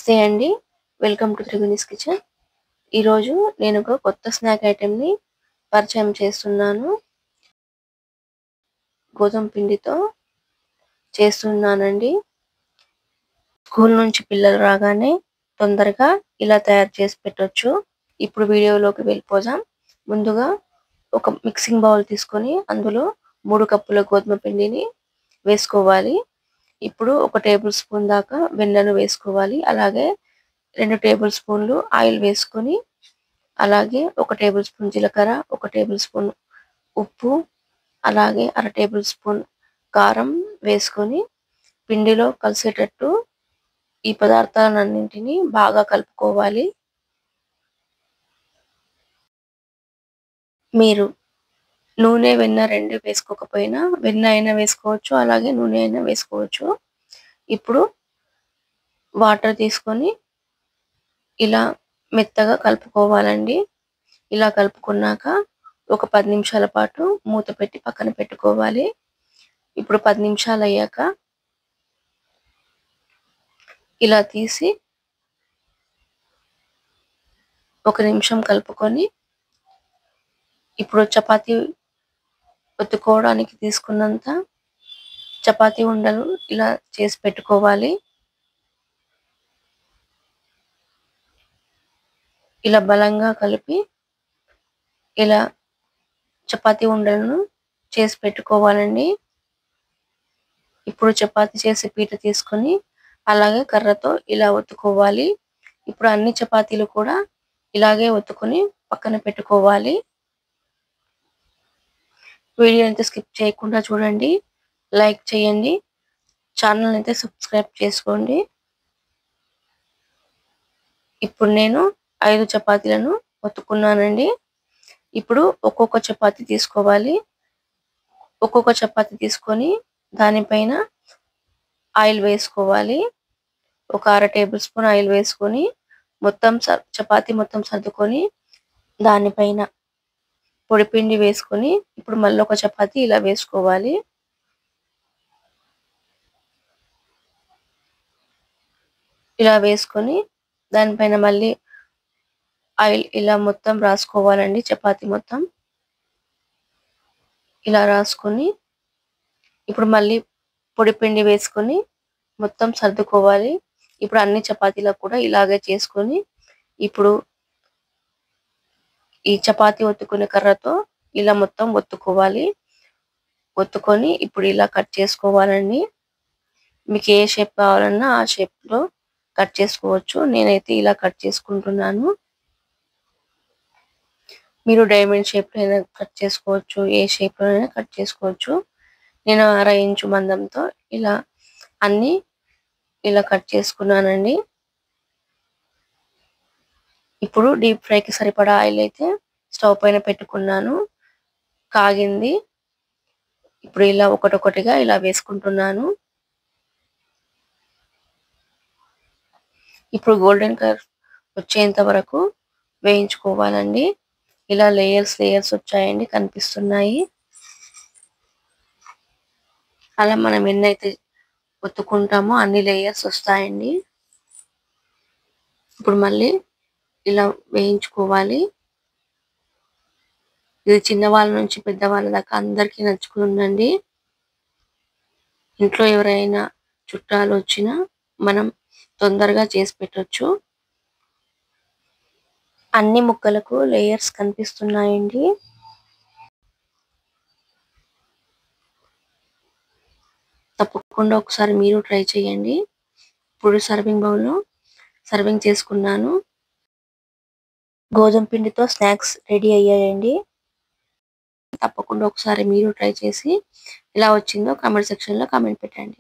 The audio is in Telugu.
నమస్తే అండి. Welcome to Triguni's kitchen. ఈరోజు నేను ఒక కొత్త స్నాక్ ఐటెంని పరిచయం చేస్తున్నాను. గోధుమ పిండితో చేస్తున్నానండి. స్కూల్ నుంచి పిల్లలు రాగానే తొందరగా ఇలా తయారు చేసి పెట్టొచ్చు. ఇప్పుడు వీడియోలోకి వెళ్ళిపోదాం. ముందుగా ఒక మిక్సింగ్ బౌల్ తీసుకొని అందులో 3 కప్పుల గోధుమ పిండిని వేసుకోవాలి. ఇప్పుడు 1 టేబుల్ స్పూన్ దాకా వెన్నను వేసుకోవాలి. అలాగే 2 టేబుల్ స్పూన్లు ఆయిల్ వేసుకొని, అలాగే 1 టేబుల్ స్పూన్ జీలకర్ర, 1 టేబుల్ స్పూన్ ఉప్పు, అలాగే 1/2 టేబుల్ స్పూన్ కారం వేసుకొని పిండిలో కలిసేటట్టు ఈ పదార్థాలన్నింటినీ బాగా కలుపుకోవాలి. మీరు నూనె, వెన్న 2 వేసుకోకపోయినా వెన్న అయినా వేసుకోవచ్చు, అలాగే నూనె అయినా వేసుకోవచ్చు. ఇప్పుడు వాటర్ తీసుకొని ఇలా మెత్తగా కలుపుకోవాలండి. ఇలా కలుపుకున్నాక ఒక 10 నిమిషాల పాటు మూత పెట్టి పక్కన పెట్టుకోవాలి. ఇప్పుడు 10 నిమిషాలు అయ్యాక ఇలా తీసి 1 నిమిషం కలుపుకొని, ఇప్పుడు చపాతీ ఒత్తుకోవడానికి తీసుకున్నంత చపాతీ ఉండలు ఇలా చేసి పెట్టుకోవాలి. ఇలా బలంగా కలిపి ఇలా చపాతీ ఉండలను చేసి పెట్టుకోవాలండి. ఇప్పుడు చపాతీ చేసే పీట తీసుకొని అలాగే కర్రతో ఇలా ఒత్తుకోవాలి. ఇప్పుడు అన్ని చపాతీలు కూడా ఇలాగే ఒత్తుకొని పక్కన పెట్టుకోవాలి. వీడియో అయితే స్కిప్ చేయకుండా చూడండి, లైక్ చేయండి, ఛానల్ అయితే సబ్స్క్రైబ్ చేసుకోండి. ఇప్పుడు నేను 5 చపాతీలను ఒత్తుకున్నానండి. ఇప్పుడు ఒక్కొక్క చపాతీ తీసుకోవాలి. ఒక్కొక్క చపాతీ తీసుకొని దానిపైన ఆయిల్ వేసుకోవాలి. ఒక 1/2 టేబుల్ స్పూన్ ఆయిల్ వేసుకొని మొత్తం చపాతీ మొత్తం సర్దుకొని దానిపైన పొడిపిండి వేసుకొని ఇప్పుడు మళ్ళీ ఒక చపాతీ ఇలా వేసుకోవాలి. ఇలా వేసుకొని దానిపైన మళ్ళీ ఆయిల్ ఇలా మొత్తం రాసుకోవాలండి. చపాతీ మొత్తం ఇలా రాసుకొని ఇప్పుడు మళ్ళీ పొడిపిండి వేసుకొని మొత్తం సర్దుకోవాలి. ఇప్పుడు అన్ని చపాతీలకు కూడా ఇలాగే చేసుకొని ఇప్పుడు ఈ చపాతీ ఒత్తుకునే కర్రతో ఇలా మొత్తం ఒత్తుకోవాలి. ఒత్తుకొని ఇప్పుడు ఇలా కట్ చేసుకోవాలండి. మీకు ఏ షేప్ కావాలన్నా ఆ షేప్ లో కట్ చేసుకోవచ్చు. నేనైతే ఇలా కట్ చేసుకుంటున్నాను. మీరు డైమండ్ షేప్ లో అయినా కట్ చేసుకోవచ్చు, ఏ షేప్ లో అయినా కట్ చేసుకోవచ్చు. నేను 1/2 ఇంచు మందంతో ఇలా అన్ని ఇలా కట్ చేసుకున్నానండి. ఇప్పుడు డీప్ ఫ్రైకి సరిపడా ఆయిల్ అయితే స్టవ్ పైన పెట్టుకున్నాను, కాగింది. ఇప్పుడు ఇలా ఒకటొకటిగా ఇలా వేసుకుంటున్నాను. ఇప్పుడు గోల్డెన్ కలర్ వచ్చేంత వరకు వేయించుకోవాలండి. ఇలా లేయర్స్ వచ్చాయండి, కనిపిస్తున్నాయి. అలా మనం ఎన్నైతే ఒత్తుకుంటామో అన్ని లేయర్స్ వస్తాయండి. ఇప్పుడు మళ్ళీ ఇలా వేయించుకోవాలి. ఇది చిన్నవాళ్ళ నుంచి పెద్దవాళ్ళ దాకా అందరికీ నచ్చుతుందండి. ఇంట్లో ఎవరైనా చుట్టాలు వచ్చినా మనం తొందరగా చేసి పెట్టొచ్చు. అన్ని ముక్కలకు లేయర్స్ కనిపిస్తున్నాయండి. తప్పకుండా ఒకసారి మీరు ట్రై చేయండి. ఇప్పుడు సర్వింగ్ బౌల్లో సర్వింగ్ చేసుకున్నాను. గోధుమ పిండితో స్నాక్స్ రెడీ అయ్యాయండి. తప్పకుండా ఒకసారి మీరు ట్రై చేసి ఎలా వచ్చిందో కామెంట్ సెక్షన్ లో కామెంట్ పెట్టండి.